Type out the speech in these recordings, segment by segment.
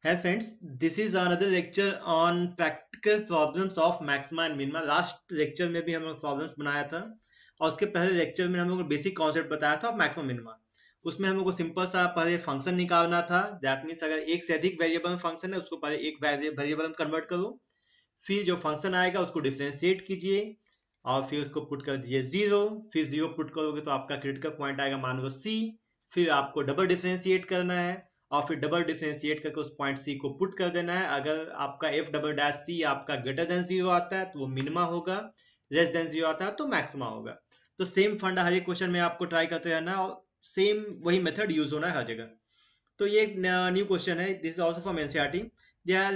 Hey friends, this is another lecture on practical problems of maxima and minima. Last lecture में भी हम लोग problems बनाया था और उसके पहले लेक्चर में हम लोग को बेसिक कॉन्सेप्ट बताया था मैक्सिमम मिनिमा। उसमें हम लोग को सिंपल सा पहले फंक्शन निकालना था। दैट मीन्स अगर एक से अधिक वेरिएबल फंक्शन है उसको पहले एक वेरिएबल में कन्वर्ट करो, फिर जो फंक्शन आएगा उसको डिफरेंशिएट कीजिए और फिर उसको पुट कर दीजिए जीरो। फिर जीरो पुट करोगे तो आपका क्रिटिकल पॉइंट आएगा मान लो सी। फिर आपको डबल डिफरेंशिएट करना है और फिर डबल डिफरेंशिएट करके उस पॉइंट सी को पुट कर देना है। अगर आपका एफ डबल डैश सी आपका ग्रेटर देन जीरो आता है तो वो मिनिमा होगा, लेस देन जीरो आता है तो मैक्सिमा होगा। तो सेम फंडा हर एक क्वेश्चन में आपको ट्राई करते रहना और सेम वही मेथड यूज होना है हर जगह। तो ये न्यू क्वेश्चन है, this is also from NCERT.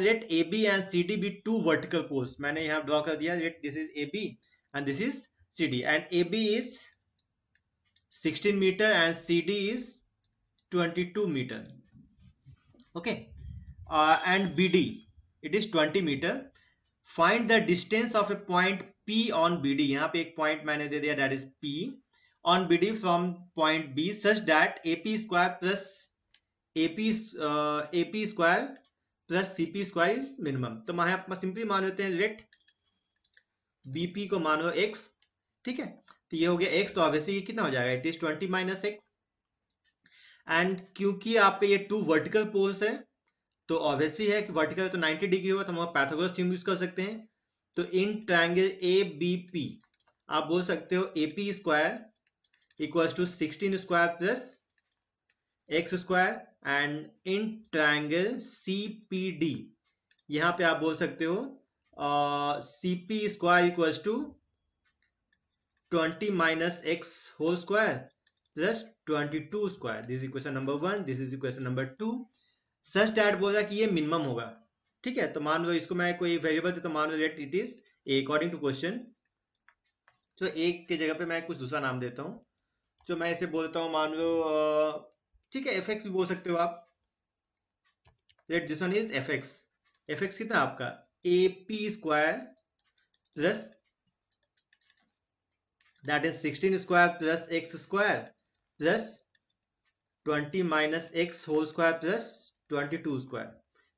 Let A B and C D be two vertical poles. मैंने यहाँ ड्रॉ कर दिया, let this is A B and this is C D and A B is 16 meter and CD is 22 meter. Okay, and BD it is 20 meter. Find the distance of a point P on BD. यहाँ पे एक point मैंने दे दिया that is P on BD from point B such that AP square plus AP square plus CP square is minimum. तो मैं यहाँ simply मान लेते हैं लेट BP को मानो X, ठीक है। तो ये हो गया X, तो ऑब्वियसली ये कितना हो जाएगा, it is 20 minus x. And क्योंकि आपके ये टू वर्टिकल पोल्स है तो ऑब्वियसली है कि वर्टिकल है तो 90 डिग्री होगा, तो हम पैथागोरस थ्योरम यूज कर सकते हैं। तो in triangle A B P आप बोल सकते हो A P square equals to 16 square plus x square and in triangle C P D यहाँ पे आप बोल सकते हो C P square equals to 20 minus x whole square plus 22 square. This is equation number 1, this is equation number 2. Such that बोला कि ये minimum होगा, ठीक है। तो मान लो इसको मैं कोई वेरिएबल दे तो मान लो let it is a according to question. तो एक के जगह पे मैं कुछ दूसरा नाम देता हूँ, जो मैं इसे बोलता हूँ मान लो ठीक है एफ एक्स भी बोल सकते हो आप। Let this one is F x. F x कितना आपका ए P square plus that is 16 square plus x square plus 20 minus x whole square plus 22 square.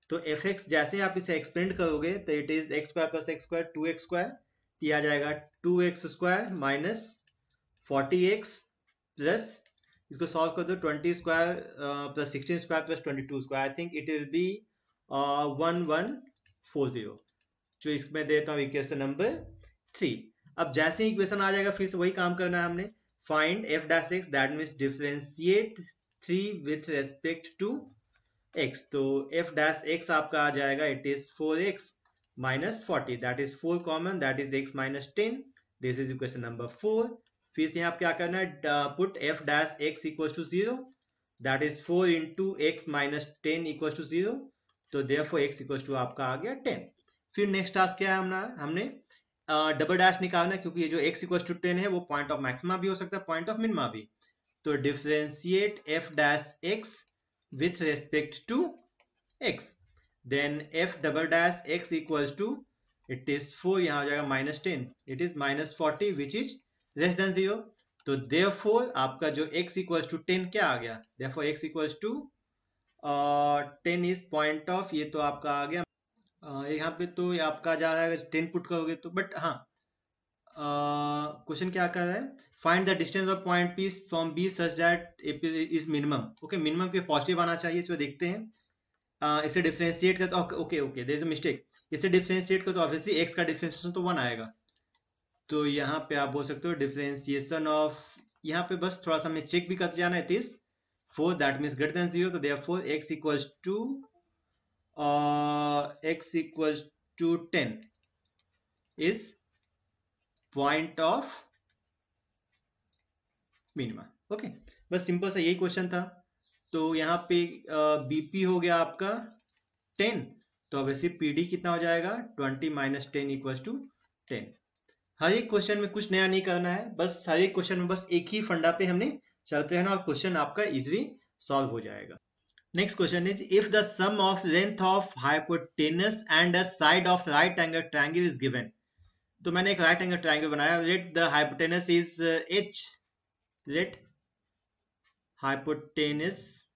तो fx जैसे आप इसे एक्सपेंड करोगे तो it is x square plus x square 2x square, ये आ जाएगा 2x square minus 40x plus इसको सॉल्व कर दो 20 square plus 16 square plus 22 square. I think it will B 1140, जो इसमें देता हूँ इक्वेशन नंबर 3। अब जैसे ही इक्वेशन आ जाएगा फिर से वही काम करना है हमने। Find f dash x, that means differentiate 3 with respect to x. तो एफ डैश एक्स आपका आ जाएगा it is 4x minus 40, that is 4 common, that is x minus 10। This is equation number 4। फिर से यहाँ क्या करना है, put f dash x equal to 0, that is 4 into x minus 10 equal to 0। तो देयरफॉर x इक्वल टू आपका आ गया 10। फिर नेक्स्ट टास्क क्या है, हमने डबल डैश निकालना, क्योंकि ये जो x इक्वल टू 10 है वो पॉइंट ऑफ मैक्सिमा भी हो सकता है, पॉइंट ऑफ मिनिमा भी। तो differentiate f dash x with respect to x, then f double dash x equals to it is 4, यहाँ हो जाएगा minus 10, it is minus 40 which is less than 0। तो देयरफॉर आपका जो x इक्वल्स टू 10 क्या आ गया, therefore x equals to 10 is point of, ये तो आपका आ गया यहाँ पे तो ये आपका जा रहा है 10 पुट करोगे तो, बट हाँ क्वेश्चन क्या कर रहा है, find the distance of point P from B such that A is minimum. Okay, minimum के पॉजिटिव आना चाहिए, इसको देखते हैं। इसे डिफरेंशिएट कर, okay okay there is a mistake. इसे डिफरेंशिएट कर तो ऑब्वियसली एक्स का डिफरेंशिएशन तो 1 आएगा। तो यहाँ पे आप बोल सकते हो डिफरेंशिएशन ऑफ, यहाँ पे बस थोड़ा सा हमें चेक भी करते जाना है, it is 4 that means greater than 0। तो therefore x equals to x equals to 10 is point of minima। Okay, बस सिंपल सा यही क्वेश्चन था। तो यहाँ पे BP हो गया आपका 10, तो ऑब्वियसली PD कितना हो जाएगा 20 माइनस 10 इक्वल्स टू 10। हर एक क्वेश्चन में कुछ नया नहीं करना है, बस हर एक क्वेश्चन में बस एक ही फंडा पे हमने चलते रहना और क्वेश्चन आपका इजीली सॉल्व हो जाएगा। Next question is, if the sum of length of hypotenuse and a side of right angle triangle is given। तो मैंने एक right angle triangle बनाया, let the hypotenuse is h, let hypotenuse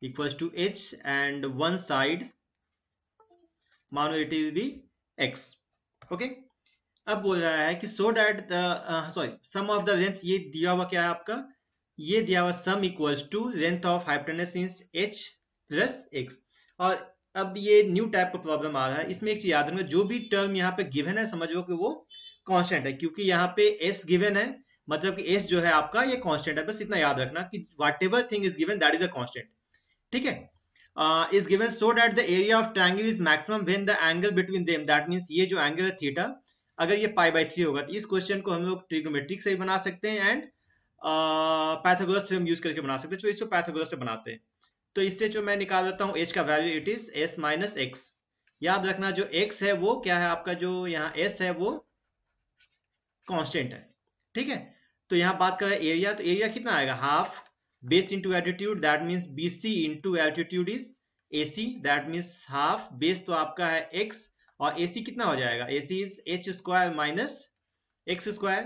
equals to h and one side मान लो it will be x। Okay, अब बोल रहा है कि so that the sum of the length, ये दिया हुआ क्या है आपका, ये दिया हुआ sum equals to length of hypotenuse in h plus x। और अब ये न्यू टाइप का प्रॉब्लम आ रहा है, इसमें एक चीज याद रखना, जो भी टर्म यहाँ पे गिवन है समझो कि वो कांस्टेंट है, क्योंकि यहाँ पे s गिवन है, मतलब कि s जो है आपका ये कांस्टेंट है। बस इतना याद रखना कि whatever thing is given that is a constant. ठीक है, is given so that the area of triangle is maximum when the angle between them, that means ये जो एंगल है थीटा, अगर ये पाई बाय 3 होगा, तो इस क्वेश्चन को हम लोग ट्रिग्नोमेट्रिक से भी बना सकते हैं एंड पाइथागोरस थ्योरम यूज करके बना सकते हैं। तो इसको पाइथागोरस से बनाते हैं। तो इससे जो मैं निकाल देता हूँ h का value, it is s minus x. याद रखना जो x है वो क्या है आपका, जो यहाँ s है वो कांस्टेंट है। ठीक है, तो यहाँ बात करें एरिया, तो एरिया कितना आएगा, half base into altitude, that means BC into altitude is AC, that means half base तो आपका है x, और AC कितना हो जाएगा, AC is h square minus x square.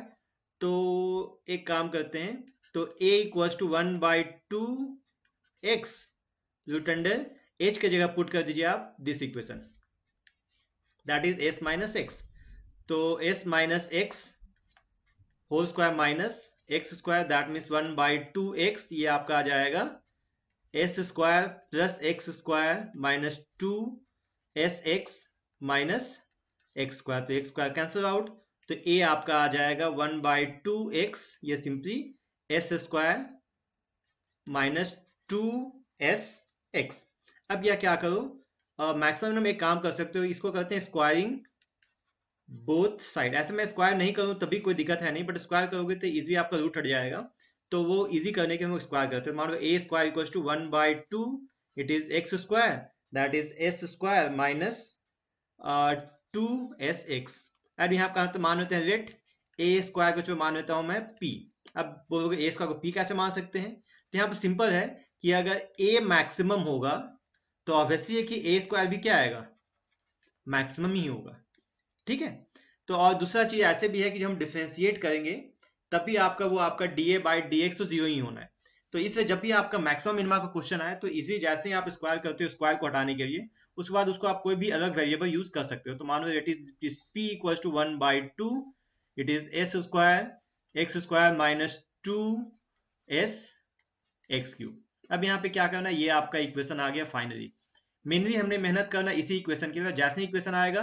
तो एक काम करते हैं, तो a equals to 1/2 x root under h की जगह पुट कर दीजिए आप this equation, that is s minus x. तो s minus x whole square minus x square, that means 1/2 x, ये आपका आ जाएगा s square plus x square minus 2 sx minus x square, तो एक्स स्क्वायर कैंसिल आउट, तो a आपका आ जाएगा 1/2 x, ये simply s square minus 2 sx। अब यह क्या करो, मैक्सिमम में एक काम कर सकते हो, इसको करते हैं स्क्वायरिंग बोथ साइड। ऐसे मैं स्क्वायर नहीं करूँ तभी कोई दिक्कत है नहीं, बट स्क्वायर करोगे तो इजी आपका रूट हट जाएगा, तो वो इजी करने के हम स्क्वायर करते हैं। मान लो a square equals to 1/2, it is x square, that is s square minus 2sx। अब यहाँ कहा मान लेते हैं लेट a स्क्वायर को जो मान लेता हूं मैं p। अब बोलोगे a स्क्वायर को p कैसे मान सकते हैं, तो यहाँ पर सिंपल है कि अगर a मैक्सिमम होगा तो ऑब्वियसली है कि a स्क्वायर भी क्या आएगा, मैक्सिमम ही होगा। ठीक है, तो और दूसरा चीज ऐसे भी है कि जब हम डिफरेंशिएट करेंगे तभी आपका वो आपका dA/dx तो जीरो ही होना है। तो इसलिए जब भी आपका मैक्सिमम मिनिमा का क्वेश्चन आए तो इजीली जैसे ही आप स्क्वायर करते हो स्क्वायर को हटाने के लिए, उसके बाद उसको आप कोई भी अलग वेरिएबल यूज कर सकते हो। तो मान लो it is p equal to 1/2, it is s square x square minus 2s x cube. अब यहाँ पे क्या करना है, ये आपका इक्वेशन आ गया फाइनली। मेनली हमने मेहनत करना इसी इक्वेशन के लिए, जैसे इक्वेशन आएगा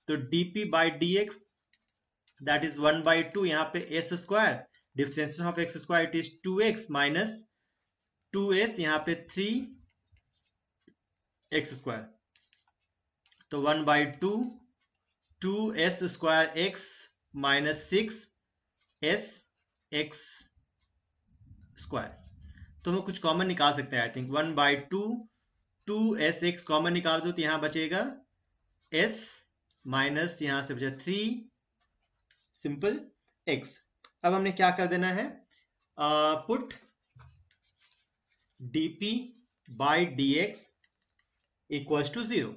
तो dp/dx दैट इज 1/2, यहाँ पे s square, differentiation of x square it is 2x minus 2s, यहाँ पे 3x स्क्वायर, तो 1/2 2s square x minus 6s x square. तो हम कुछ कॉमन निकाल सकते हैं, आई थिंक 1/2 2sx कॉमन निकाल दो तो यहाँ बचेगा s माइनस यहाँ से बचा 3 सिंपल x। अब हमने क्या कर देना है, पुट dp/dx इक्वल्स टू 0,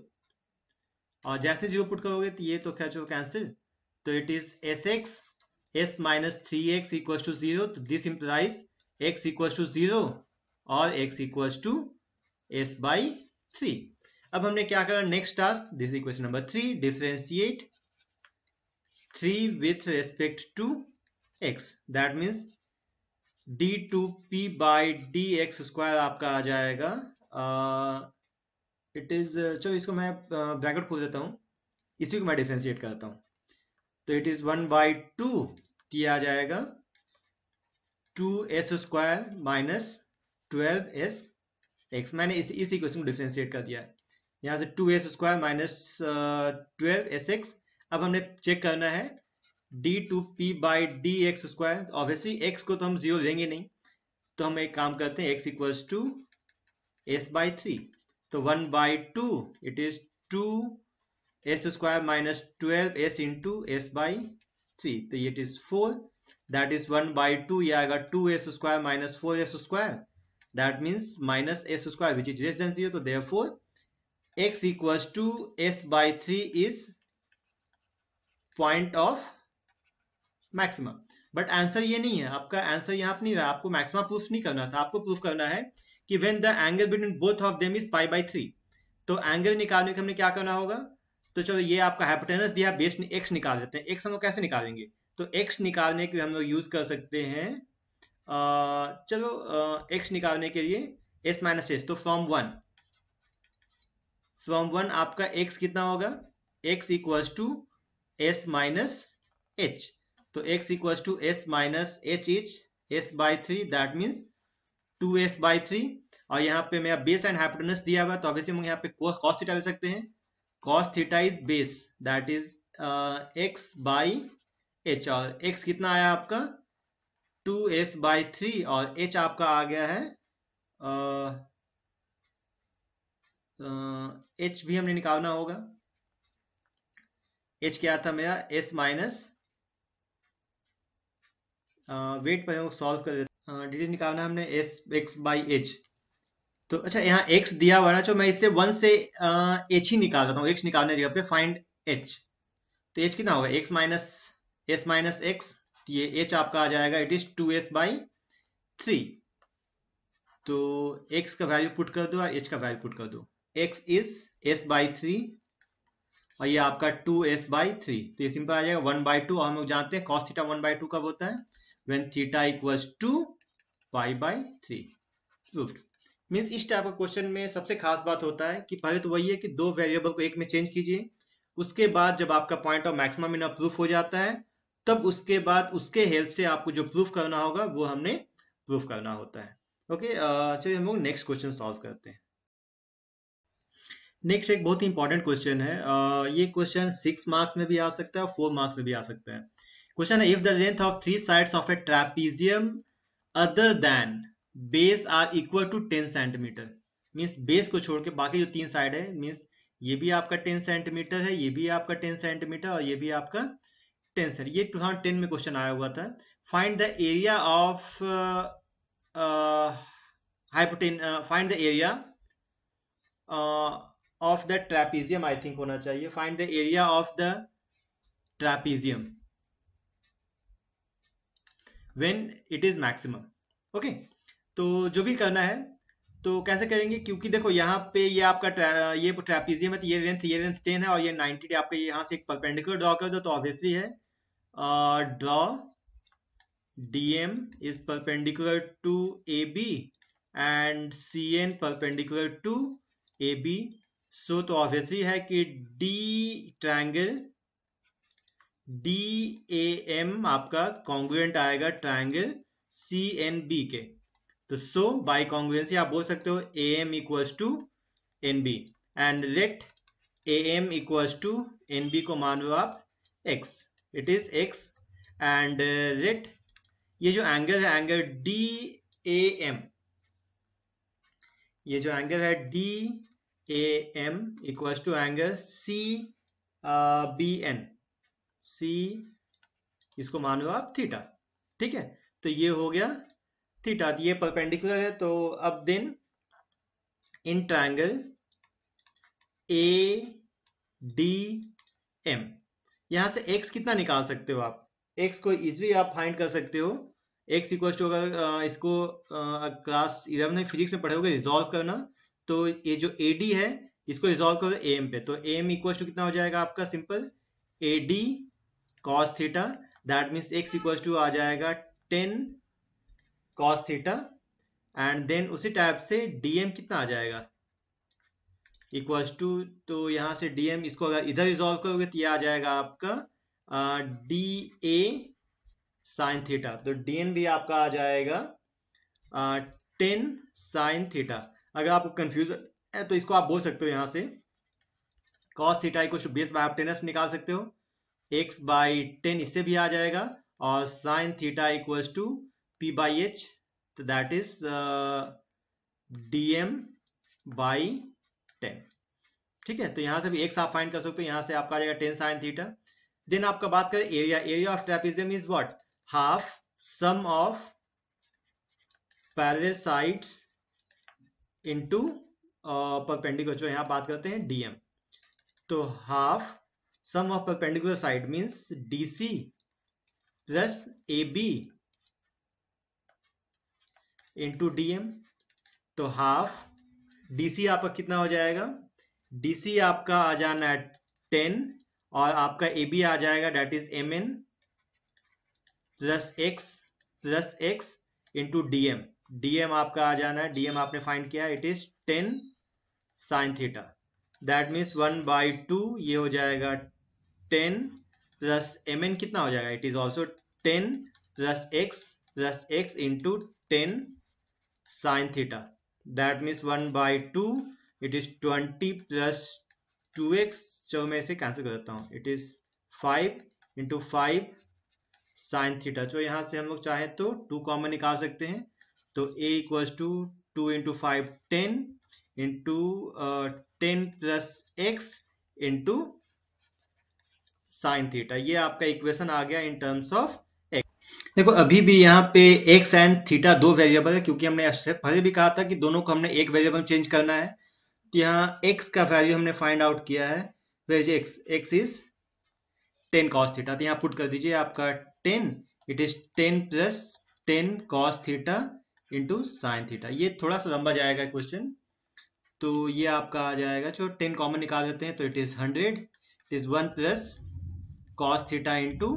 और जैसे 0 पुट करोगे तो ये तो क्या कैंसिल, तो it is sx s minus 3x equals to 0, तो this implies x equals to 0 और x इक्वल्स टू s/3। अब हमने क्या करा, next task, this equation number 3, differentiate 3 with respect to x, that means d2p/dx square आपका आ जाएगा, it is, चलो इसको मैं ब्रैकेट खोल देता हूँ, इसी को मैं डिफरेंशिएट करता हूँ, तो इट इज 1/2, ये आ जाएगा 2s स्क्वायर माइनस 12sx। मैंने इस इक्वेशन को डिफरेंशिएट कर दिया है, यहाँ से 2s स्क्वायर माइनस 12sx। अब हमने चेक करना है d2p/dx स्क्वायर, ऑब्वियसली x को तो हम 0 लेंगे नहीं, तो हम एक काम करते हैं x इक्वल्स टू s/3, तो 1/2 it is 2s square minus 12s into s/3, तो ये इट इज 4, दैट इज 1/2, ये आएगा 2s square minus 4s square, that means minus s square which is less than 0, तो therefore x equals to s/3 is point of maximum. But answer ये नहीं है, आपका answer यहाँ पे नहीं रहा, आपको मैक्सिमम प्रूफ नहीं करना था, आपको प्रूफ करना है कि when the angle between both of them is π/3। तो एंगल निकालने के हमने क्या करना होगा, तो तो चलो ये आपका हाइपोटेनस दिया, बेस एक्स निकाल देते हैं। एक्स हम लोग कैसे निकालेंगे? तो एक्स निकालने के लिए हम लोग यूज कर सकते हैं चलो एक्स निकालने के लिए एस माइनस एस, तो फ्रॉम वन आपका एक्स कितना होगा? X equals to S minus H, तो x equals to S minus H is S by three, that means 2s by three. और यहाँ पे मेरा बेस एंड हाइपोटेनस दिया हुआ है, तो ऑब्वियसली हम यहाँ पे cos थीटा ले सकते हैं। cos theta is base, that is x by h, और x कितना आया आपका 2s बाई थ्री, और h आपका आ गया है h भी हमने निकालना होगा। h क्या था मेरा? s माइनस, वेट पर सॉल्व कर देते, डी निकालना हमने s x बाई h। तो अच्छा यहाँ x दिया हुआ ना, तो मैं इससे 1 से h ही निकाल देता हूँ, x निकालने की जगह पे फाइंड h। तो h कितना होगा? x minus s minus x, ये h आपका आ जाएगा, it is 2s by three. तो x का वैल्यू पुट कर दो और h का वैल्यू पुट कर दो। x is s by three और ये आपका 2s बाई थ्री, तो ये सिंपल आ जाएगा 1 बाई टू। और हम लोग जानते हैं cos थीटा 1 बाई टू कब होता है? When theta equals to pi by three. Proved. Means इस टाइप का क्वेश्चन में सबसे खास बात होता है कि पहले तो वही है कि दो वेरिएबल को एक में चेंज कीजिए, उसके बाद जब आपका point of maximum minimum proof हो जाता है, तब उसके बाद उसके हेल्प से आपको जो प्रूफ करना होगा वो हमने प्रूफ करना होता है। ओके, चलिए हम लोग नेक्स्ट क्वेश्चन सॉल्व करते हैं। नेक्स्ट एक बहुत ही इंपॉर्टेंट क्वेश्चन है, ये क्वेश्चन 6 मार्क्स में भी आ सकता है और 4 मार्क्स में भी आ सकता है। क्वेश्चन है, if the length of three sides of a trapezium other than base are equal to 10 centimetre, means base को छोड़ के बाकी जो तीन साइड है, मीन्स ये भी आपका 10 सेंटीमीटर है, ये भी आपका 10 सेंटीमीटर और ये भी आपका 10 सेंटीमीटर। ये 2010 में क्वेश्चन आया हुआ था। Find the area of find the area of the trapezium, I think होना चाहिए, find the area of the trapezium when it is maximum. Okay, तो जो भी करना है तो कैसे करेंगे, क्योंकि देखो यहाँ पे ये आपका ये ट्रेपीजियम है, तो ये लेंथ 10 है और ये 90 आपके यहाँ से एक परपेंडिकुलर ड्रॉ कर दो, तो ऑब्वियसली है draw DM is perpendicular to AB and CN perpendicular to AB, so तो ऑब्वियसली है कि D ट्रायंगल DAM आपका कॉन्ग्रुएंट आएगा ट्रायंगल CNB के। तो सो बाय कॉन्ग्रुएंसी आप बोल सकते हो AM equals to NB and let AM equals to NB को मान लो आप X, it is X and let ये जो एंगल है एंगल DAM, ये जो एंगल है DAM equals to angle CBN, C इसको मान लो आप थीटा। ठीक है, तो ये हो गया थीटा, ये परपेंडिकुलर है। तो अब देन इन ट्रायंगल ADM यहां से x कितना निकाल सकते हो आप? x को इजीली आप फाइंड कर सकते हो। x इक्वल टू, अगर इसको क्लास 11 में फिजिक्स में पढ़े होगे रिजॉल्व करना, तो ये जो AD है इसको रिजॉल्व करो AM पे, तो AM इक्वल टू कितना हो जाएगा आपका? Simple AD cos theta, that means x equal to आ जाएगा 10 cos थीटा एंड देन उसी टाइप से DM कितना आ जाएगा इक्वल्स टू, तो यहां से DM इसको अगर इधर रिजॉल्व करोगे तो ये आ जाएगा आपका DA साइन थीटा, तो DN भी आपका आ जाएगा 10 साइन थीटा। अगर आपको कंफ्यूजन है तो इसको आप बोल सकते हो यहाँ से cos theta equal to base by hypotenuse निकाल सकते हो, x बाई 10 इससे भी आ जाएगा, और sine theta equals to P by H, तो दैट इज DM बाई 10। ठीक है, तो यहां से भी x आप फाइंड कर सकते हो, यहां से आपका आ जाएगा 10 साइन थीटा। देन आपका बात करें area, area of trapezium is what? Half sum of parallel sides into perpendicular, जो यहां बात करते हैं DM, तो half sum of perpendicular side means DC plus AB into DM, तो हाफ DC आपका कितना हो जाएगा? DC आपका आ जाना है 10 और आपका ए बी आ जाएगा that is M N plus x into DM. DM आपका आ जाना है, डीएम आपने फाइंड किया, it is 10 sine theta. That means 1/2 ये हो जाएगा 10 प्लस एम एन कितना हो जाएगा, it is also 10 plus x into 10 sine theta. That means 1/2 it is 20 plus 2x, चलो मैं इसे कैंसिल कर देता हूँ, it is 5 into 5 sine theta. तो यहाँ से हम लोग चाहे तो 2 कॉमन निकाल सकते हैं, तो a equals to 2 into 5 10 into 10 plus x into sine theta. ये आपका इक्वेशन आ गया इन टर्म्स ऑफ एक्स। देखो अभी भी यहाँ पे एक्स एंड थीटा दो वेरिएबल है, क्योंकि हमने पहले भी कहा था कि दोनों को हमने एक वेरिएबल चेंज करना है। तो यहाँ x का वैल्यू हमने फाइंड आउट किया है, x इज 10 cos थीटा। तो यहाँ पुट कर दीजिए आपका 10, it is 10 plus 10 cos theta into sine theta. ये थोड़ा सा लंबा जाएगा क्वेश्चन, तो ये आपका आ जाएगा, जो 10 कॉमन निकाल देते हैं तो it is 100, it is 1 plus cos theta into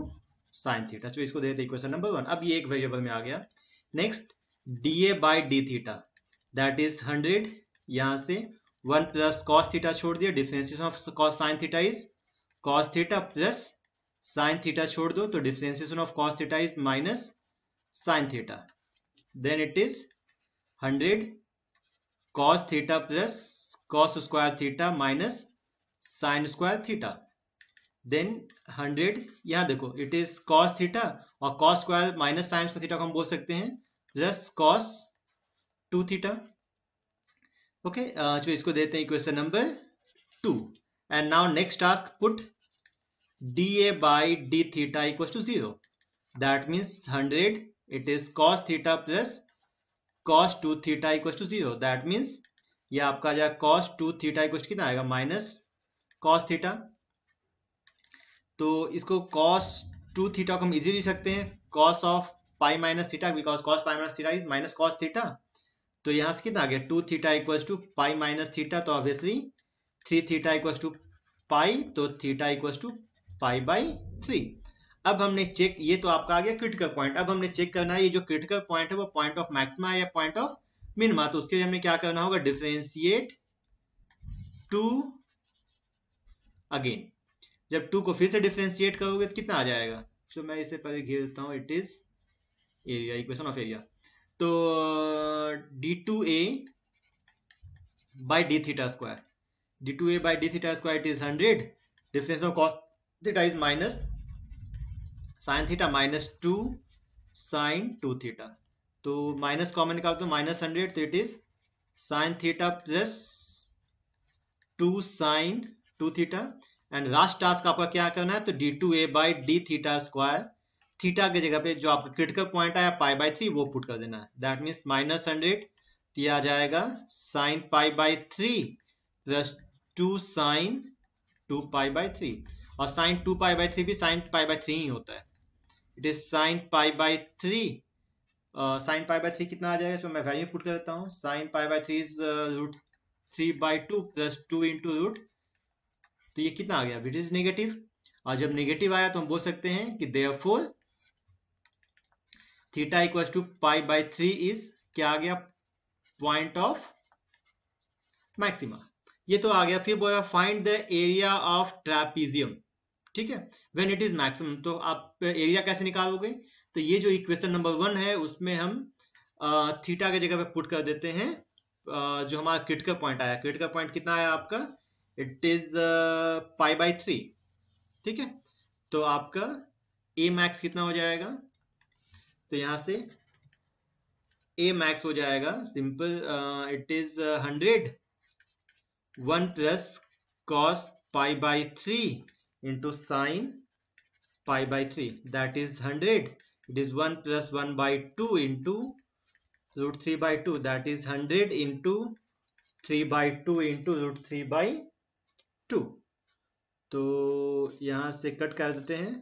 sine theta. तो इसको देते हैं इक्वेशन नंबर 1। अब ये एक वेरिएबल में आ गया। Next dA by D theta that is 100, यहाँ से 1 प्लस cos थीटा छोड़ दिया, differentiation of cos sine theta is cos theta plus sine theta छोड़ दो तो differentiation of cos theta is minus sine theta. Then it is 100 cos theta plus cos square theta minus sine square theta. Then 100, यहाँ देखो it is cos theta और cos square minus sine square theta को हम बोल सकते हैं plus cos 2 theta. Okay, जो इसको देते हैं equation number 2। And now next task, put dA by d theta equals to 0. That means 100, it is cos theta plus cos 2 theta equals to 0. That means ये आपका आ जाएगा cos 2 theta equals to कितना आएगा, माइनस cos theta। तो इसको cos 2 theta को हम इजीली लिख सकते हैं cos of pi minus theta, because cos pi minus theta is minus cos theta। तो यहाँ से कितना आ गया 2 theta equals to pi minus theta, तो obviously 3 theta equals to pi, तो theta equals to pi by 3। अब हमने चेक, ये तो आपका आ गया क्रिटिकल पॉइंट। अब हमने चेक करना है ये जो क्रिटिकल पॉइंट है वो पॉइंट ऑफ मैक्सिमा है या पॉइंट ऑफ मिनिमा। तो उसके लिए हमें क्या करना होगा, डिफरेंशिएट 2 अगेन। जब 2 को फिर से डिफरेंशिएट करोगे तो कितना आ जाएगा, तो मैं इसे पहले घेर देता हूं, it is area, equation of area. तो d2a by D theta square, d2a by D theta square it is 100, difference of cos theta is minus sine theta minus 2 sine 2 theta. तो माइनस कॉमन निकाल तो minus 100, तो it is sine theta plus 2 sine 2 theta. And last task आपका क्या करना है, तो d2a by D theta square, theta की जगह पे जो आपका क्रिटिकल पॉइंट आया पाई बाई 3 वो पुट कर देना है। दैट मीन्स माइनस 100, ये आ जाएगा sine pi by 3 plus 2 sine 2 pi by 3, और साइन 2 पाई बाई 3 भी साइन पाई बाई 3 ही होता है। It is sine pi by 3, sign pi by 3 कितना आ जाएगा, तो मैं वैल्यू पुट कर देता हूँ, sine pi by 3 is root 3/2 plus 2 into root, तो ये कितना आ गया, इट इज नेगेटिव। और जब नेगेटिव आया तो हम बोल सकते हैं कि therefore theta equals to pi by 3 is क्या आ गया, पॉइंट ऑफ मैक्सिमा। ये तो आ गया। फिर बोला फाइंड द एरिया ऑफ ट्रापीजियम, ठीक है, व्हेन इट इज मैक्सिमम। तो आप एरिया कैसे निकालोगे, तो ये जो इक्वेशन नंबर 1 है उसमें हम थीटा की जगह पे पुट कर देते हैं जो हमारा क्रिटिकल पॉइंट आया। क्रिटिकल पॉइंट कितना आया आपका, इट इज पाई बाई 3, ठीक है। तो आपका ए मैक्स कितना हो जाएगा, तो यहां से ए मैक्स हो जाएगा simple, it is 100 1 plus cos pi by 3 into sine pi by 3, that is 100, it is 1 plus 1 by 2 into root 3 by 2, that is 100 into 3 by 2 into root 3 by 2। तो यहाँ से कट कर देते हैं,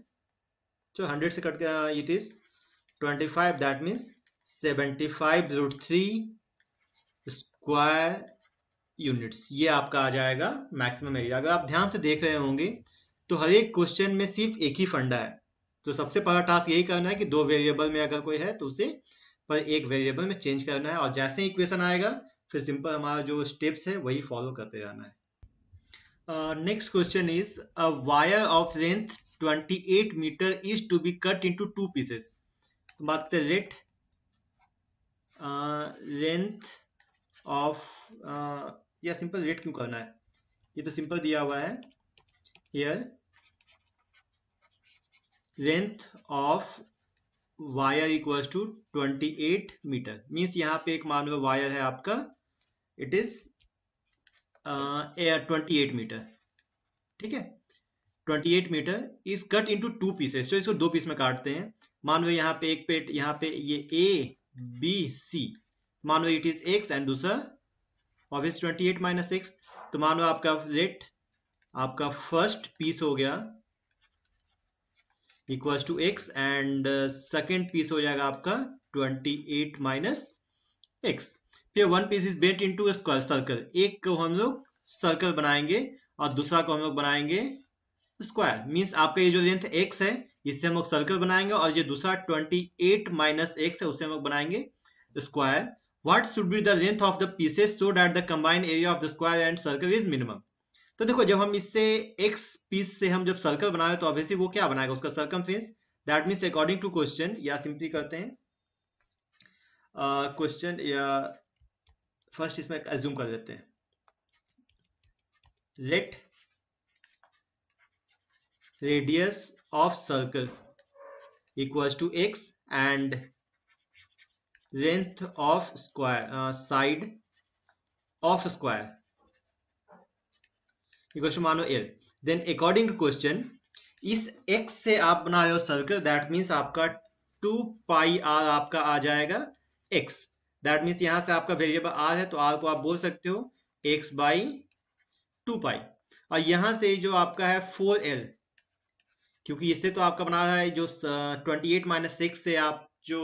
जो 100 से कट कर it is 25, that means 75 root 3 square units, ये आपका आ जाएगा मैक्सिमम एरिया। अगर आप ध्यान से देख रहे होंगे तो हर एक क्वेश्चन में सिर्फ एक ही फंडा है। तो सबसे पहला टास्क यही करना है कि दो वेरिएबल में अगर कोई है तो उसे पर एक वेरिएबल में चेंज करना है, और जैसे ही इक्वेशन आएगा फिर सिंपल हमारा जो स्टेप्स है वही फॉलो करते रहना है। Next question is, a wire of length 28 meter is to be cut into two pieces. तो बात करते हैं लेंथ ऑफ, या सिंपल रेट क्यों करना है, ये तो सिंपल दिया हुआ है। Here length of wire equals to 28 metre, means यहाँ पे एक मान लो वायर है आपका, इट इज 28 मीटर, ठीक है। 28 metre is cut into two pieces, तो इसको दो पीस में काटते हैं। मान लो यहाँ पे एक पेट, यहाँ पे ये ए बी सी, मान लो इट इज एक्स एंड दूसरा ऑब्वियस 28 माइनस एक्स। तो मान लो आपका रेट, आपका फर्स्ट पीस हो गया equals to x and second piece हो जाएगा आपका 28 माइनस एक्स। फिर one piece is bent into square circle, एक को हम लोग सर्कल बनाएंगे और दूसरा को हम लोग बनाएंगे स्क्वायर। मींस आपका ये जो लेंथ x है इससे हम लोग सर्कल बनाएंगे, और जो दूसरा 28 माइनस एक्स है उसे हम लोग बनाएंगे square. What should be the length of the pieces so that the combined area of the square and circle is minimum. तो देखो जब हम इससे x पीस से हम जब सर्कल बनाए तो ऑब्वियसली वो क्या बनाएगा, उसका circumference. That means according to question, या सिंपली करते हैं क्वेश्चन, या फर्स्ट इसमें एज्यूम कर लेते हैं, late radius of circle equals to x and length of square side of square equals to मानो l। then according to question, इस x से आप बना रहे हो सर्कल, दैट मीन्स आपका 2 पाई r आपका आ जाएगा x। दैट मीन्स यहां से आपका वेरिएबल r है तो r को आप बोल सकते हो x बाई 2 पाई, और यहां से जो आपका है 4l, क्योंकि इससे तो आपका बना रहा है जो 28 माइनस 6 से आप जो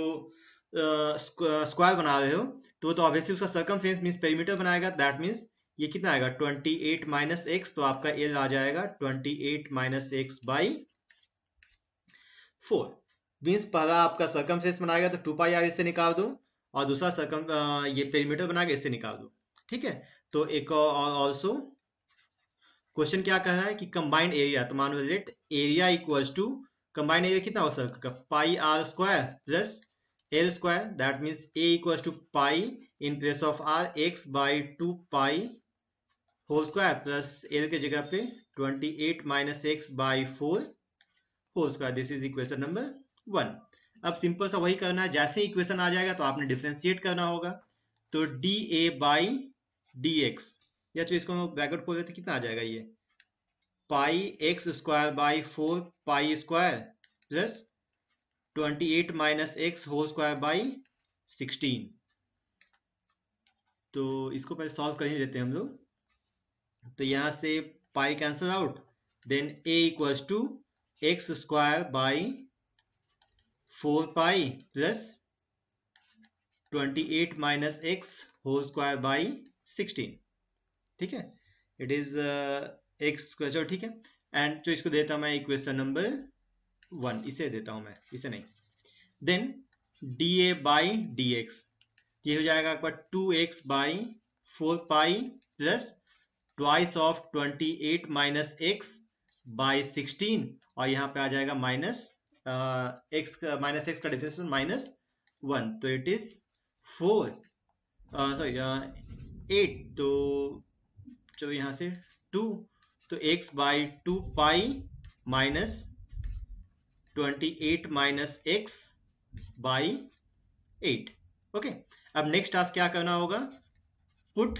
स्क्वायर बना रहे हो, तो ऑब्वियसली उसका सर्कमफ्रेंस मींस पेरीमीटर बनाएगा। दैट मींस ये कितना आएगा 28 माइनस एक्स, तो आपका एल आ जाएगा 28 माइनस एक्स बाई 4। मींस पहला आपका सर्कमफ्रेंस बनाएगा तो 2 पाई आर इससे निकाल दो, और दूसरा ये पेरीमीटर बनाएगा इससे निकाल दो, ठीक है। तो एक और ऑल्सो क्वेश्चन क्या कह रहा है कि कंबाइंड एरिया, तो मान लो let area equals to, combined area कितना हो सर्कल का, pi are square plus L square. That means A equals to pi in place of R x by 2 pi whole square plus L के जगह पे 28 minus x by 4 whole square. This is equation number 1। अब simple सा वही करना है, जैसे equation आ जाएगा तो आपने डिफरेंशिएट करना होगा। तो D A by d x, या तो इसको हम ब्रैकेट खोल देते, कितना आ जाएगा ये pi x square by 4 pi square plus 28 minus x whole square by 16। तो इसको पहले सॉल्व कर ही लेते हैं हम लोग। तो यहां से pi cancel out, then A equals to x square by 4 pi plus 28 minus x whole square by 16, ठीक है। इट इज एक्स स्क्वायर, ठीक है। एंड जो इसको देता हूं मैं इक्वेशन नंबर 1, इसे देता हूं मैं, इसे नहीं। Then d A by d x, ये हो जाएगा आपका 2x by 4 pi plus twice of 28 minus x by 16, और यहाँ पे आ जाएगा माइनस एक्स का डिफरेंस -1, तो इट इज 4 सॉरी 8। तो चलो यहाँ से 2, तो x by 2 pi minus 28 minus x by 8। Okay, अब नेक्स्ट टास्क क्या करना होगा, put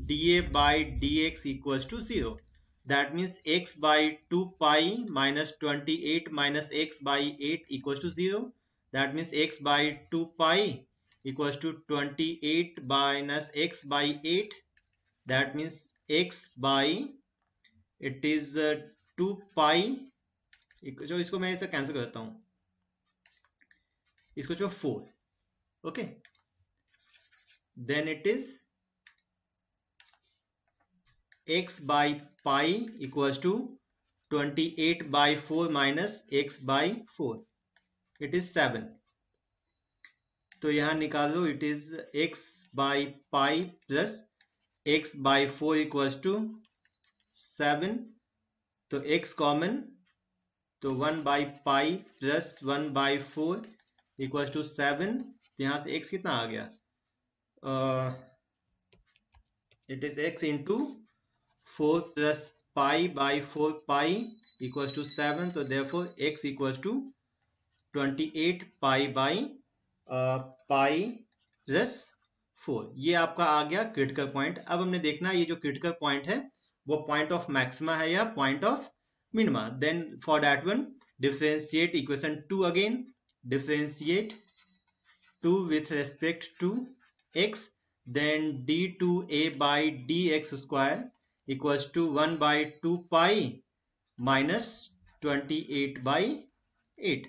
dA by dx equals to 0। That means x by 2 pi minus 28 minus x by 8 equals to 0। That means x by 2 pi equals to 28 minus x by 8। That means x by it is 2 pi, जो इसको मैं इसे cancel करता हूं, इसको जो 4, okay. Then it is x by pi equals to 28 by 4 minus x by 4, it is 7. तो यहाँ निकालो, it is x by pi plus x by 4 equals to 7. तो x कॉमन, तो 1 by pi plus 1 by 4 equals to 7. यहाँ से x कितना आ गया, it is x into 4 plus pi by 4 pi equals to 7. तो therefore x equals to 28 pi by pi plus 4. ये आपका आ गया क्रिटिकल पॉइंट. अब हमने देखना ये जो क्रिटिकल पॉइंट है वो पॉइंट ऑफ मैक्सिमा है या point of minima. Then for that one differentiate equation 2 again. Differentiate 2 with respect to x, then d2a by dx square equals to 1 by 2 pi minus 28 by 8.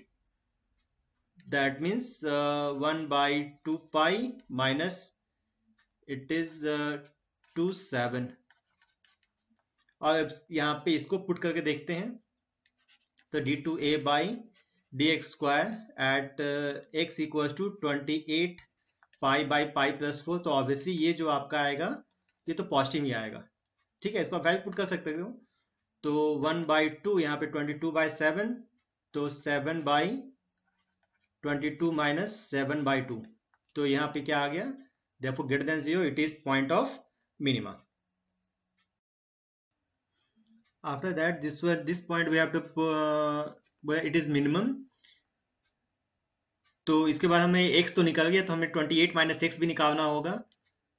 That means 1 by 2 pi minus it is 2 7. और यहाँ पे इसको put करके देखते हैं. तो d2a by dx square at x equals to 28 pi by pi plus 4. तो obviously ये जो आपका आएगा ये तो पॉजिटिव ही आएगा. ठीक है, इसको वैल्यू पुट कर सकते हो. तो 1 by 2, यहाँ पे 22 by 7, तो 7 by 22 minus 7 by 2. तो यहाँ पे क्या आ गया, therefore greater than 0, it is point of minima. After that this point we have to where it is minimum. तो इसके बाद हमें x तो निकल गया, तो हमें 28 माइनस x भी निकालना होगा.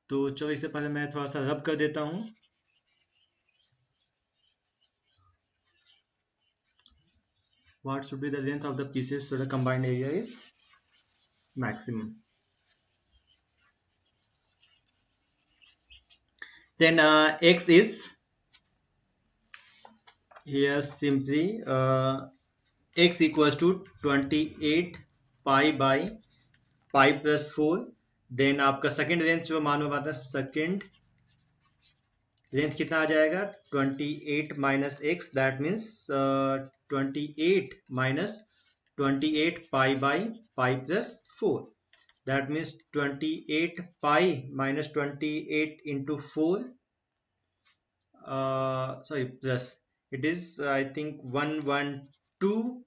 तो चलो इससे पहले मैं थोड़ा सा रब कर देता हूँ. What should be the length of the pieces so the combined area is maximum. Then x is here simply x equals to 28 pi by pi plus 4. Then आपका सेकेंड रेंज जो मालूम आता है, सेकेंड रेंज कितना आ जाएगा 28 minus x. That means 28 minus 28 pi by pi plus 4. That means 28 pi minus 28 into 4 sorry plus it is I think 112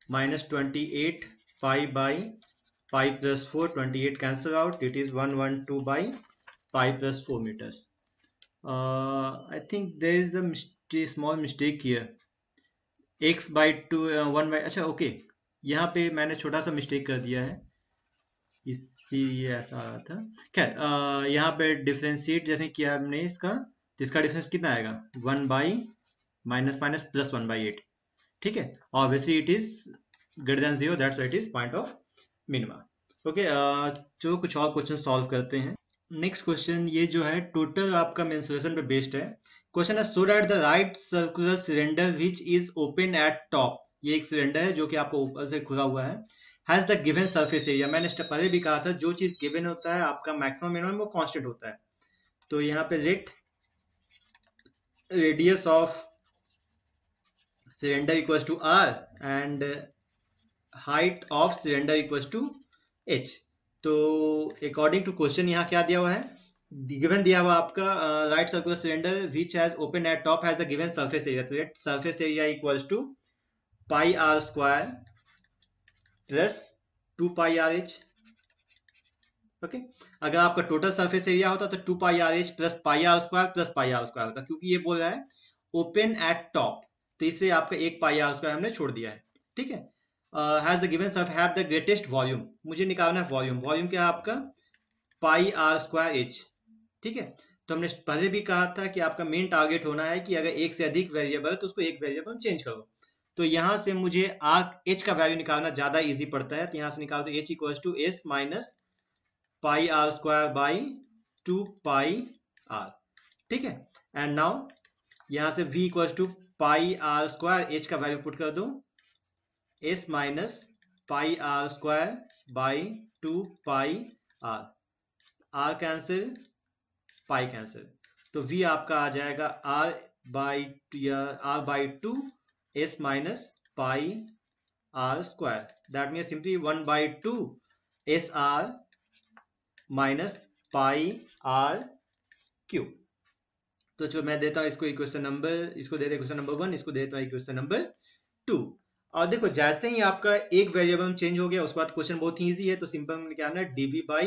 minus 28 pi by pi plus 4. 28 cancel out, it is 112 by pi plus 4 meters. I think there is a small mistake here. x by 2 1 by, अच्छा okay, यहाँ पे मैंने छोटा सा mistake कर दिया है, इसीलिए ऐसा आ रहा था. खैर यहाँ पे डिफरेंशिएट जैसे किया हमने इसका, तो इसका डिफरेंस कितना आएगा 1 by minus minus plus 1 by 8. ठीक है, obviously it is greater than 0, that's why it is point of minima. Okay, जो कुछ और क्वेश्चन सॉल्व करते हैं. नेक्स्ट क्वेश्चन ये जो है टोटल आपका मेंसुरेशन पे बेस्ड है. क्वेश्चन है सो that the right circular cylinder which is open at top. ये एक सिलेंडर है जो कि आपको ऊपर से खुला हुआ है. Has the given surface area. मैंने पहले भी कहा था जो चीज गिवन होता है आपका मैक्सिमम मिनिमम वो कांस्टेंट होता है. तो यहाँ पे let radius of cylinder equals to r and height of cylinder equals to h. तो अकॉर्डिंग टू क्वेश्चन यहाँ क्या दिया हुआ है, गिवन दिया हुआ आपका right circular cylinder which has open at top has the given surface area. तो let surface area equals to pi are square plus 2 pi R H. Okay, अगर आपका टोटल सरफेस एरिया होता तो 2 pi R H plus pi are square plus pi are square होता, क्योंकि ये बोल रहा है ओपन एट टॉप, तो इसे आपका एक पाई आर स्क्वायर हमने छोड़ दिया है. ठीक है, has the given surface have the greatest volume. मुझे निकालना है वॉल्यूम. वॉल्यूम क्या है आपका पाई आर स्क्वायर एच. ठीक है, तो हमने पहले भी कहा था कि आपका मेन टारगेट होना है कि अगर एक से अधिक वेरिएबल है तो उसको एक वेरिएबल चेंज करो. तो यहाँ से मुझे आर एच का वैल्यू निकालना ज्यादा इजी पड़ता है. तो यहाँ से निकाल दो h equals to S minus pi are square by 2 pi r. ठीक है, एंड नाउ यहाँ से v equals to pi are square h का वैल्यू पुट कर दो s minus pi are square by 2 pi r. R cancel, pi cancel. तो v आपका आ जाएगा r/2 s minus pi r square. That means simply 1/2 sr minus pi r cube. तो जो मैं देता हूं इसको इक्वेशन नंबर, इसको दे रहे क्वेश्चन नंबर 1, इसको देता हूं इक्वेशन नंबर 2. और देखो जैसे ही आपका एक वेरिएबल चेंज हो गया उसके बाद क्वेश्चन बहुत इजी है. तो सिंपल में क्या है, dv by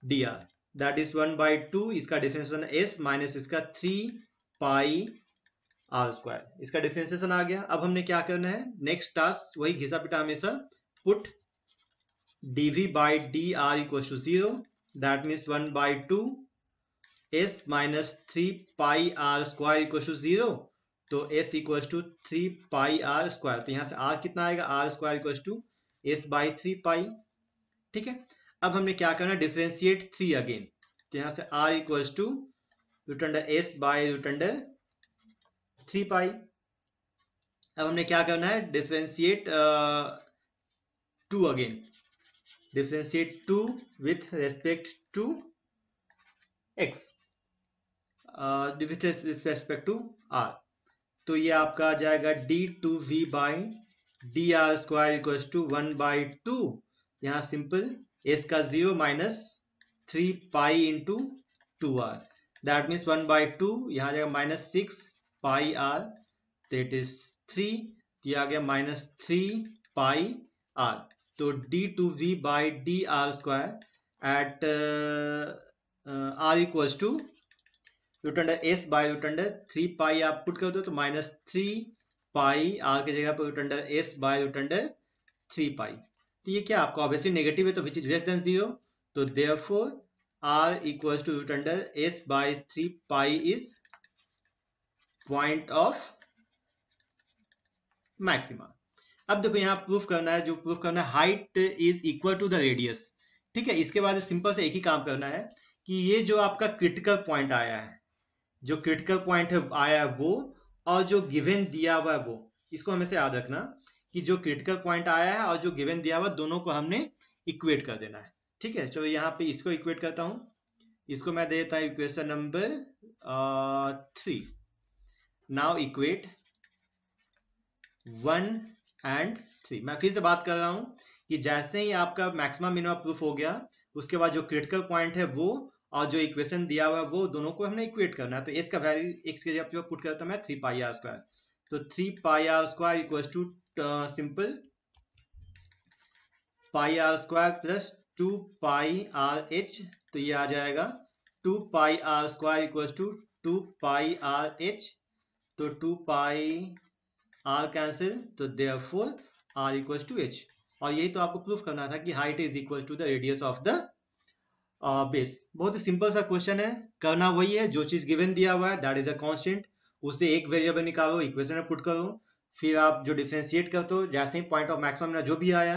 dr, that is 1/2, इसका डिफरेंशिएशन s माइनस इसका 3 पाई r स्क्वायर, इसका डिफरेंशिएशन आ गया. अब हमने क्या करना है, नेक्स्ट टास्क वही घिसा पिटा हमेशा, put dv by dr equal to 0, that means 1/2 s minus 3 pi r square equal to 0. तो s equal to 3 pi r square. तो यहाँ से r कितना आएगा, r square equal to s by 3 pi. ठीक है. अब हमने क्या करना है, डिफरेंशिएट 3 अगेन. तो यहाँ से r equal to root under s by root under 3 pi. अब हमने क्या करना है, differentiate 2 again, differentiate 2 with respect to x, with respect to r. तो ये आपका आ जाएगा d2v by d r square equal to 1/2. यहाँ सिंपल s का 0 minus 3 pi into 2r, that means 1/2. यहाँ जाएगा minus 6 pi r, that is 3. ये आ गया माइनस 3 पाई r. तो d2v by d r square at r equals to root under s by root under 3 pi आप put कर दो तो minus 3 pi r की जगह पर root under s by root under 3 pi. तो ये क्या आपका ऑब्वियसली नेगेटिव है, तो विच इज लेस देन 0. तो therefore r equals to root under s by 3 pi is point of maxima. अब देखो यहाँ प्रूफ करना है, जो प्रूफ करना है height is equal to the radius. ठीक है. इसके बाद सिंपल से एक ही काम करना है कि ये जो आपका क्रिटिकल पॉइंट आया है, जो क्रिटिकल पॉइंट आया है वो, और जो गिवन दिया हुआ है वो, इसको हमेशा याद रखना कि जो क्रिटिकल पॉइंट आया है और जो गिवन दिया हुआ दोनों को हमने इक्वेट कर देना है. ठीक है. चलो यहाँ पे इसको इक्वेट करता हूं, इसको मैं देता हूं equation number 3. Now equate 1 and 3. मैं फिर से बात कर रहा हूं कि जैसे ही आपका मैक्सिमम मिनिमम प्रूफ हो गया उसके बाद जो क्रिटिकल पॉइंट है वो और जो इक्वेशन दिया हुआ है वो दोनों को हमने इक्वेट करना है. तो एस का वैल्यू एक्स के जगह पुट करता हूं मैं 3 पाई आर स्क्वायर. तो 3 pi are square equal to simple pi are square plus 2 pi R H. तो ये आ जाएगा 2 pi are square equal to 2 pi R H. तो 2 पाई आर कैंसिल, तो therefore R equal to H. और यही तो आपको प्रूफ करना था कि height is equal to the radius of the base. बहुत ही सिंपल सा क्वेश्चन है, करना वही है, जो चीज गिवन दिया हुआ है दैट इज अ कांस्टेंट, उससे एक वेरिएबल निकालो, इक्वेशन में पुट करो, फिर आप जो डिफरेंशिएट करते हो, जैसे ही पॉइंट ऑफ मैक्सिमम जो भी आया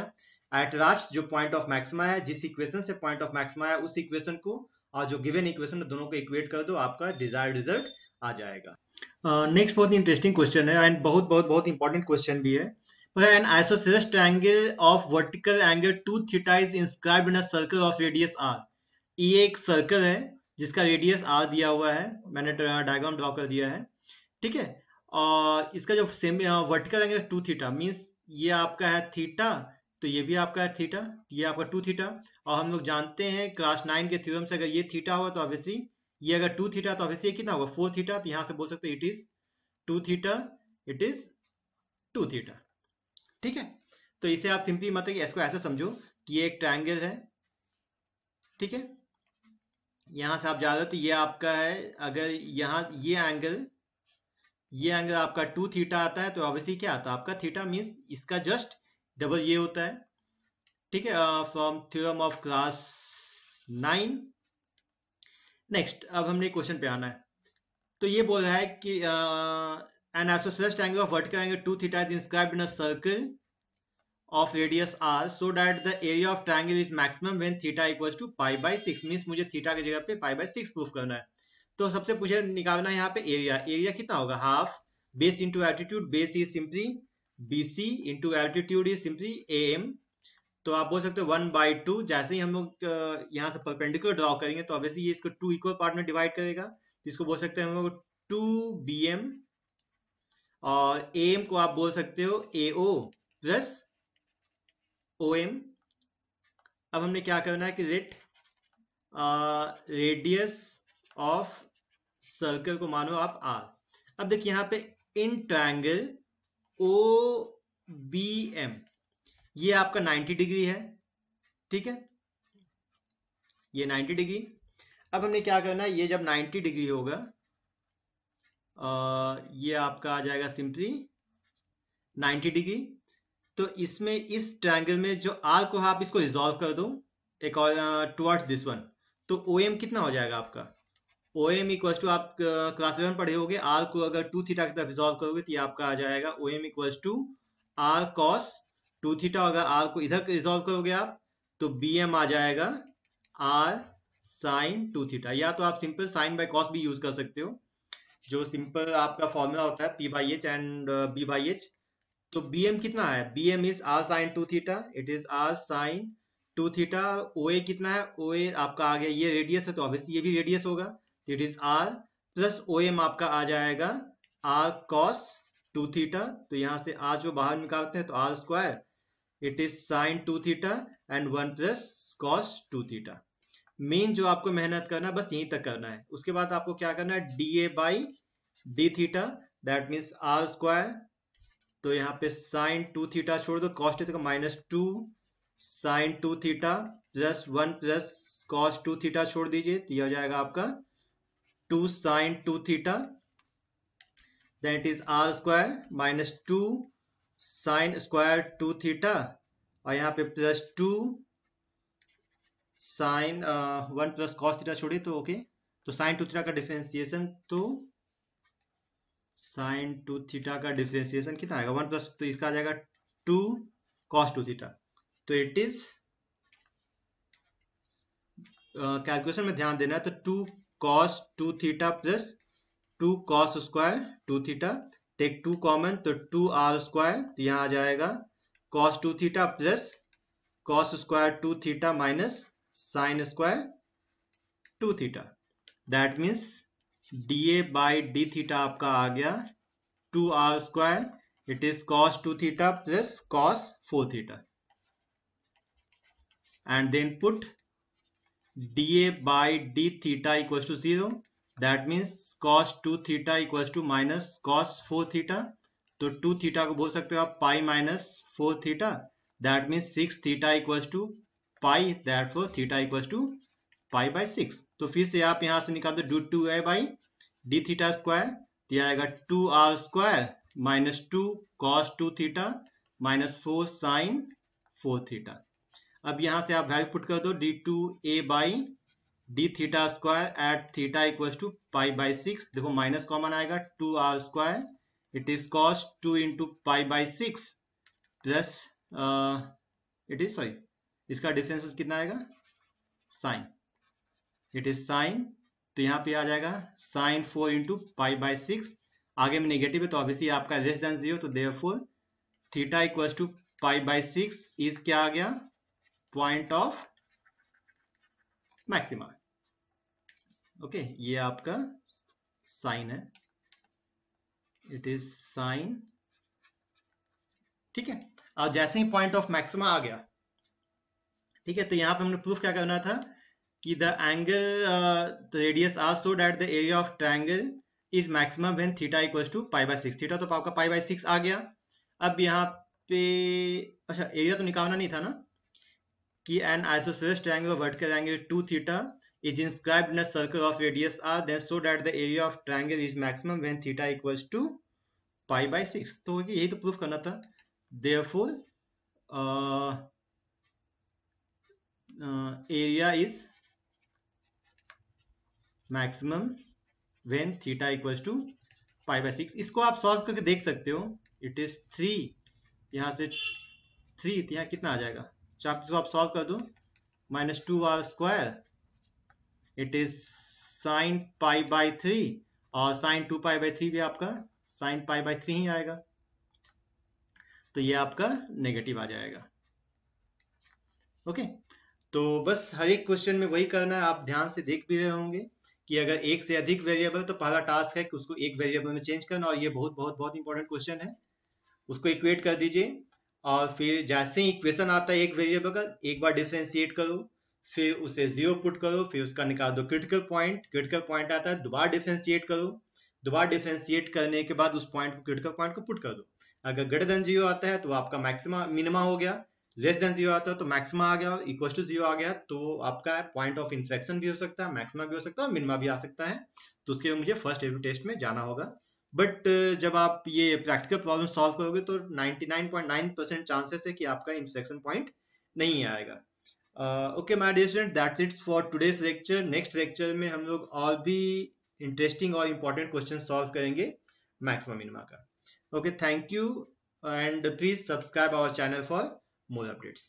एट लास्ट जो पॉइंट ऑफ मैक्सिमम आया, जिस इक्वेशन से पॉइंट ऑफ मैक्सिमम आया उस इक्वेशन को और जो गिवन इक्वेशन दोनों को इक्वेट कर दो, आपका डिजायर्ड रिजल्ट आ जाएगा. नेक्स्ट बहुत इंटरेस्टिंग क्वेश्चन है एंड बहुत बहुत बहुत इंपॉर्टेंट क्वेश्चन भी है. An isosceles triangle of vertical angle 2 theta is inscribed in a circle of radius r. ये एक सर्कल है जिसका रेडियस r दिया हुआ है, मैंने डायग्राम ड्रॉ कर दिया है. ठीक है. और इसका जो same vertical angle 2 theta means ये आपका है थीटा, तो ये भी आपका है थीटा, ये आपका 2 थीटा. और हम लोग जानते हैं क्लास 9 के थ्योरम से अगर ये थीटा हुआ तो ऑब्वियसली ये अगर 2 थीटा तो ऑब्वियसली कितना होगा 4 थीटा. तो यहां से बोल सकते हैं it is 2 theta, it is 2 theta. ठीक है. तो इसे आप सिंपली मतलब कि इसको ऐसे समझो कि ये एक ट्रायंगल है. ठीक है. यहां से आप जा रहे हो तो ये आपका है, अगर यहाँ ये एंगल आपका 2 थीटा आता है तो ऑब्वियसली क्या आता है आपका थीटा, मींस इसका जस्ट डबल ये होता है. ठीक है. From theorem of class 9. Next अब हमने क्वेश्चन पे आना है. तो ये बोल रहा है कि an isosceles triangle of vertical angle 2 theta is inscribed in a circle of radius r so that the area of triangle is maximum when theta equals to pi by 6. Means मुझे थीटा की जगह पे pi by 6 proof करना है. तो सबसे पूछे निकालना है यहाँ पे एरिया. एरिया कितना होगा, half base into altitude. Base is simply BC into altitude is simply AM. तो आप बोल सकते हो 1/2. जैसे ही हम लोग यहाँ से परपेंडिकुलर ड्रॉ करेंगे तो ऑब्वियसली ये इसको 2 इक्वल पार्ट में डिवाइड करेगा. इसको बोल सकते हैं हम लोग 2bm, और am को आप बोल सकते हो ao प्लस om। अब हमने क्या करना है कि लेट रेडियस ऑफ सर्कल को मानो आप r। अब देखिए यहाँ पे इन ट्रायंगल OBM ये आपका 90 डिग्री है, ठीक है, ये 90 डिग्री। अब हमने क्या करना है, ये जब 90 डिग्री होगा ये आपका आ जाएगा सिंपली 90 डिग्री। तो इसमें इस ट्रायंगल में जो आर को आप इसको रिजॉल्व कर दो एक और टुवर्ड्स दिस वन, तो ओ एम कितना हो जाएगा आपका, ओ एम इक्वल टू आप क्लास 11 पढ़े होगे, आर को अगर 2 थीटा की तरफ रिजॉल्व करोगे तो ये आपका आ जाएगा O M equal to r cos 2 theta. अगर आर को इधर रिजॉल्व करोगे आप तो बी एम आ जाएगा आर साइन 2 थीटा, या तो आप सिंपल साइन बाय कॉस भी यूज कर सकते हो, जो सिंपल आपका फॉर्मूला होता है P by H and B by H. तो बी एम कितना है, B M is R sine 2 theta, it is R sine 2 theta. O A कितना है, ओ ए आपका आ गया, ये रेडियस है तो ऑब्वियसली ये भी रेडियस होगा, it is r plus O M आपका आ जाएगा आर कॉस 2 थीटा। तो यहां से आर जो बाहर निकालते हैं तो r square, it is sine 2 theta and 1 plus cos 2 theta. Main जो आपको मेहनत करना है बस यहीं तक करना है, उसके बाद आपको क्या करना है d A by D theta, that means r square. तो यहाँ पे साइन 2 थीटा छोड़ दो, कॉस थीटा का -2 sine 2 theta plus 1 plus cos 2 theta छोड़ दीजिए, तो यह हो जाएगा आपका 2 sine 2 theta, then it is r square -2 sine square 2 theta, और यहाँ पे +2 साइन 1 प्लस कॉस थीटा छोड़िए तो ओके। तो साइन 2 थीटा का डिफरेंशिएशन, तो साइन 2 थीटा का डिफरेंशिएशन कितना आएगा 1 प्लस, तो इसका आ जाएगा 2 कॉस 2 थीटा। तो इट इज कैलकुलेशन में ध्यान देना है, तो 2 cos 2 theta plus 2 cos square 2 theta, take 2 common तो 2 आर स्क्वायर, तो यहाँ आ जाएगा cos 2 theta plus cos square 2 theta minus sine square 2 theta, that means D A by D theta आपका आ गया 2 are square, it is cos 2 theta plus cos 4 theta, and then put D A by D theta equal to 0, that means cos 2 theta equal to minus cos 4 theta. तो 2 theta को बोल सकते हो आप pi minus 4 theta, that means 6 theta equal to pi, therefore theta equal to pi by 6। तो फिर से आप यहां से निकाल दो d 2 A by D theta square, तो आएगा 2 are square minus 2 cos 2 theta minus 4 sine 4 theta. अब यहां से आप वैल्यू पुट कर दो d 2 A by D theta square at theta equal to pi by 6, देखो माइनस कॉमन आएगा 2 are square, it is cos 2 into pi by 6 plus it is sorry इसका difference कितना आएगा साइन, इट इज साइन, तो यहाँ पे आ जाएगा sign 4 into pi by 6, आगे में नेगेटिव है तो ऑब्वियसली आपका लेस देन 0, तो therefore theta equal to pi by 6 is क्या आ गया पॉइंट ऑफ मैक्सिमा। ओके, ये आपका साइन है, इट इज साइन, ठीक है। और जैसे ही पॉइंट ऑफ मैक्सिमा आ गया, ठीक है, तो यहाँ पे हमने प्रूफ क्या करना था कि the angle radius r so that the area of triangle is maximum when theta equals to pi by 6, theta तो आपका पाई बाई 6 आ गया। अब यहाँ पे अच्छा एरिया तो निकालना नहीं था ना, कि an isosceles triangle vertical angle 2 theta is inscribed in a circle of radius r then so that the area of triangle is maximum when theta equals to pi by 6। तो यही तो प्रूफ करना था, therefore area is maximum when theta equals to pi by 6। इसको आप solve करके देख सकते हो, इट इज 3, यहाँ से 3 यहाँ कितना आ जाएगा, इसको आप सॉल्व कर दो minus 2 are square, it is sine pi by 3, और साइन 2 पाई बाई 3 भी आपका साइन पाई बाई 3 ही आएगा, तो ये आपका नेगेटिव आ जाएगा। ओके, तो बस हर एक क्वेश्चन में वही करना है, आप ध्यान से देख भी रहे होंगे कि अगर एक से अधिक वेरिएबल, तो पहला टास्क है कि उसको एक वेरिएबल में चेंज करना, और ये बहुत बहुत बहुत इंपॉर्टेंट क्वेश्चन है। उसको इक्वेट कर दीजिए, और फिर जैसे ही इक्वेशन आता है एक वेरिएबल का, एक बार डिफरेंशिएट करो, फिर उसे 0 पुट करो, फिर उसका निकाल दो क्रिटिकल पॉइंट आता है, दोबारा डिफरेंशिएट करो, दोबारा डिफरेंशिएट करने के बाद उस पॉइंट को, क्रिटिकल पॉइंट को पुट कर दो। अगर ग्रेटर देन 0 आता है तो आपका मैक्सिमा मिनिमा हो गया, लेस देन 0 आता है तो मैक्सिमा आ गया, इक्वल टू 0 आ गया तो आपका पॉइंट ऑफ इंफ्लेक्शन भी हो सकता है, मैक्सिमा भी हो सकता है, मिनिमा भी आ सकता है। तो उसके लिए मुझे फर्स्ट एप्टीट्यूड टेस्ट में जाना होगा। बट जब आप ये प्रैक्टिकल प्रॉब्लम सॉल्व करोगे तो 99.9% चांसेस है कि आपका इंफ्लेक्शन पॉइंट नहीं आएगा। Okay my dear student, that's it for today's lecture. Next lecture में हम लोग और भी इंटरेस्टिंग और इंपॉर्टेंट क्वेश्चन सॉल्व करेंगे मैक्सिमा मिनिमा का। Okay, thank you, and please subscribe our channel for more updates.